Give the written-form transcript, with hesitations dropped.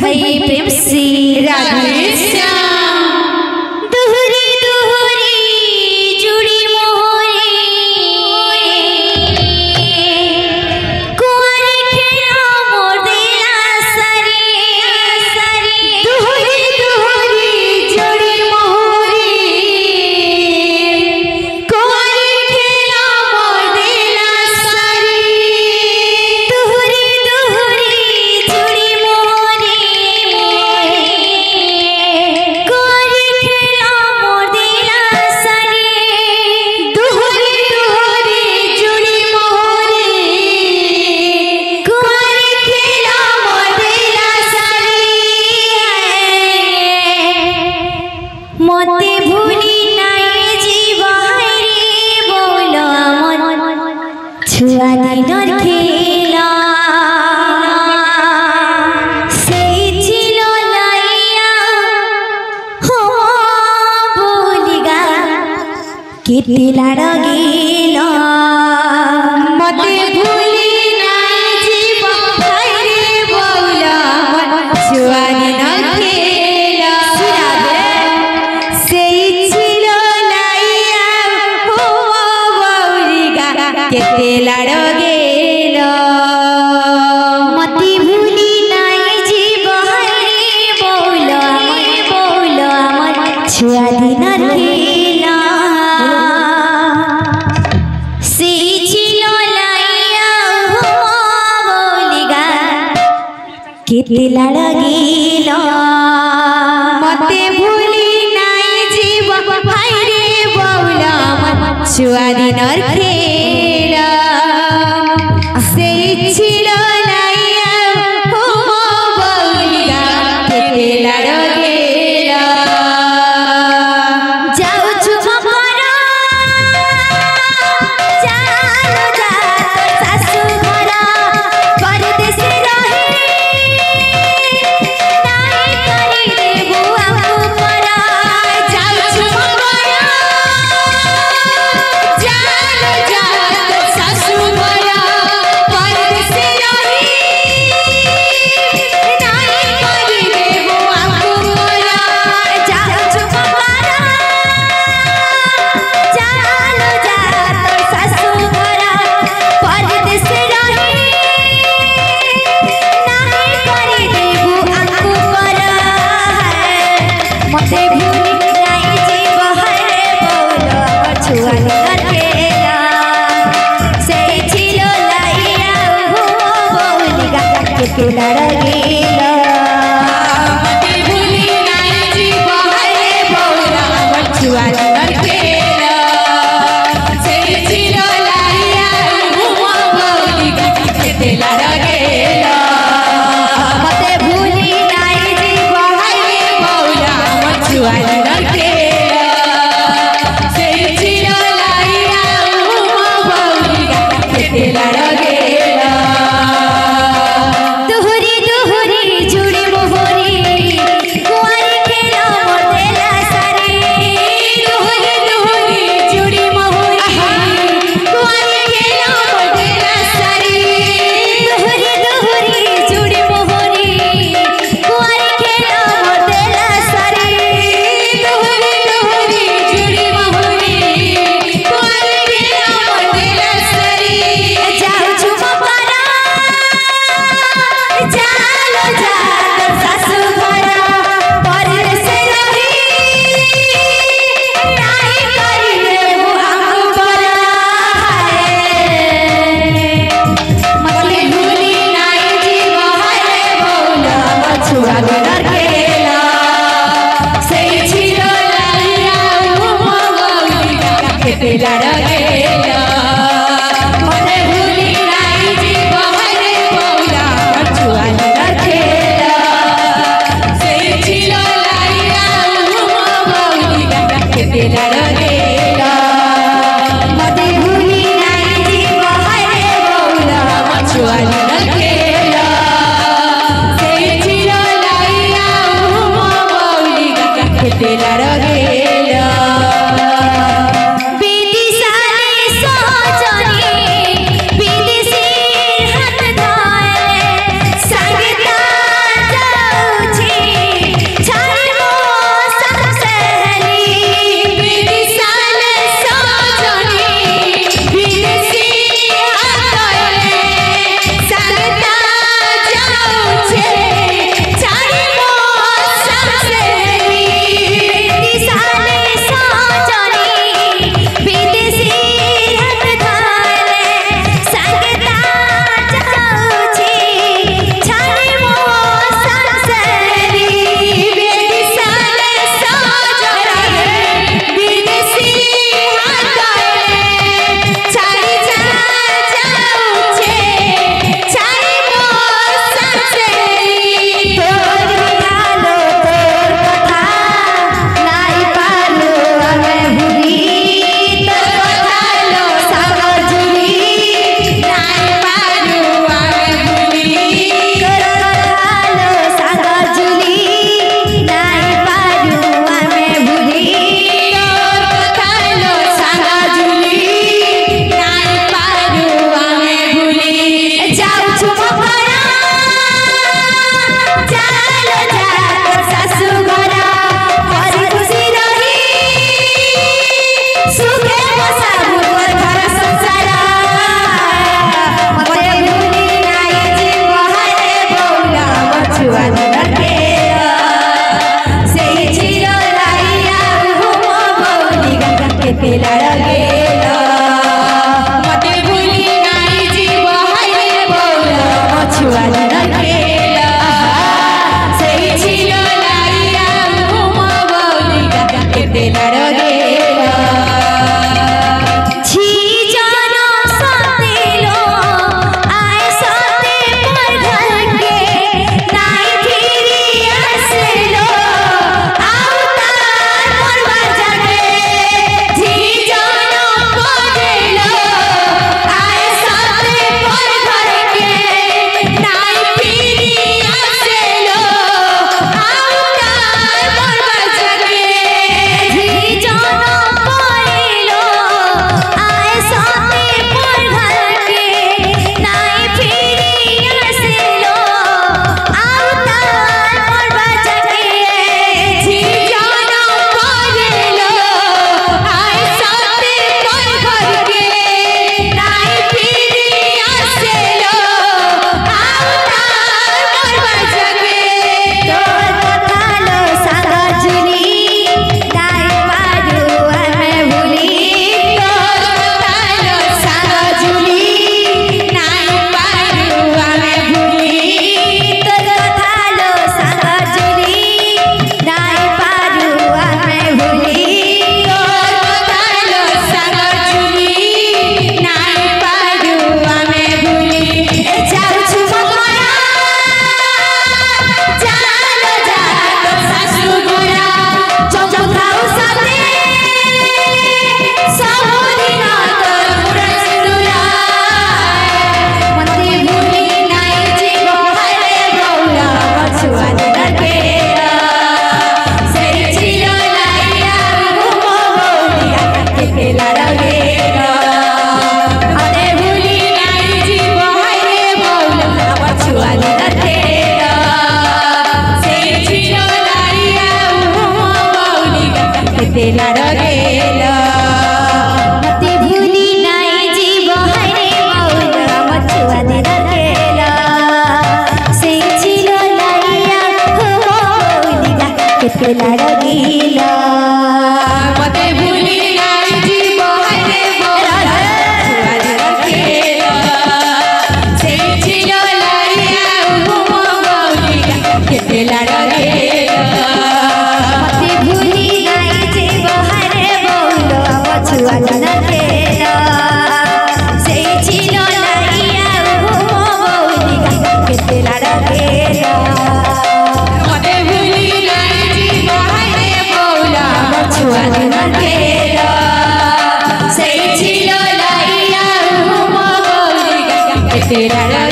भाई प्रेम से राधे श्याम दोहरी दोहरी जुड़ी मोहरी कुंवर खेला मोर देला सरी सरी दोहरी दोहरी जुड़ी मोहरी कुंवर खेला मोर देला सरी दोहरी दोहरी जुड़ी मोहरी कुंवर खेला मोर देला सरी दोहरी दोहरी जुड़ी मोहरी कुंवर खेला मोर देला सरी मोते भूली नाई जीवाई बोला मन छुआ दिनर खेला সেই ছিল লাইয়া হো বলিগা কেটে লাড় গেল মতে ভুলি নাই জীবন ভাইরে বউলা ছুয়া দিনর খেলা সেই ছিল লাইয়া হো বলিগা কেটে লাড় গেল মতে ভুলি নাই জীবন বউলা ছুয়া দিনর খেলা সেই ছিল লাইয়া হো বলিগা কেটে লাড় গেল মতে ভুলি নাই জীবন ভাইরে বউলা ছুয়া দিনর খেলা সেই ছিল লাইয়া হো বলিগা কেটে লাড় গেল যাও চুমা করা চালো যা শাশু ঘরা পরদেশে রহি নাই করি দেবু আমু পরা যাও চুমা করা চালো যা শাশু ঘরা পরদেশে রহি নাই করি দেবু আমু পরা যাও চুমা করা চালো যা শাশু ঘরা পরদেশে রহি নাই করি দেবু আমু পরা মতে ভুলি নাই জীব হরে বউলা ছুয়া দিনর খেলা সেই ছিল লাইয়া হো বউলিগা কেটে লাড় গেল মতে ভুলি নাই জীব হরে বউলা ছুয়া দিনর খেলা সেই ছিল লাইয়া হো বউলিগা কেটে লাড় গেল মতে ভুলি নাই জীব হরে বউলা ছুয়া দিনর খেলা সেই ছিল লাইয়া হো বউলিগা কেটে লাড় গেল दोहरी दोहरी जुड़ी मोहरी कुंवर खेला मोर देला सरी दोहरी दोहरी जुड़ी मोहरी कुंवर खेला मोर देला सरी दोहरी दोहरी जुड़ी मोहरी कुंवर खेला मोर देला सरी दोहरी दोहरी जुड़ी मोहरी कुंवर खेला मोर देला सरी जाओ चुमा करा चालो जा शाशु घरा परदेशे रही नाही करी देबु हमु परा मते भूली नाही जीव हरे बउला छुआ दिनर खेला সেই ছিল লাইয়া হো বউলিগা কেটে লাড় গেল মতে ভুলি নাই জীব হরে বউলা ছুয়া দিনর খেলা সেই ছিল লাইয়া হো বউলিগা কেটে লাড় গেল মতে ভুলি নাই জীব হরে বউলা ছুয়া দিনর খেলা সেই ছিল লাইয়া হো বউলিগা কেটে লাড় গেল বিদিশা केते लाडगेला मते भूली नाई जीव हरे मौला मछुआ दे रखेला से छिलो लाइया हो मौलिका केते लाडगेला मते भूली नाई जीव हरे मौला मछुआ दे रखेला से छिलो लाइया हो मौलिका केते लाडगेला मते भूली नाई जीव हरे मौला मछुआ दे रखेला से छिलो लाइया हो मौलिका केते लाडगेला मते भूली नाई जीव हरे मौला मछुआ दे रखेला से छिलो लाइया हो मौलिका केते लाडगेला।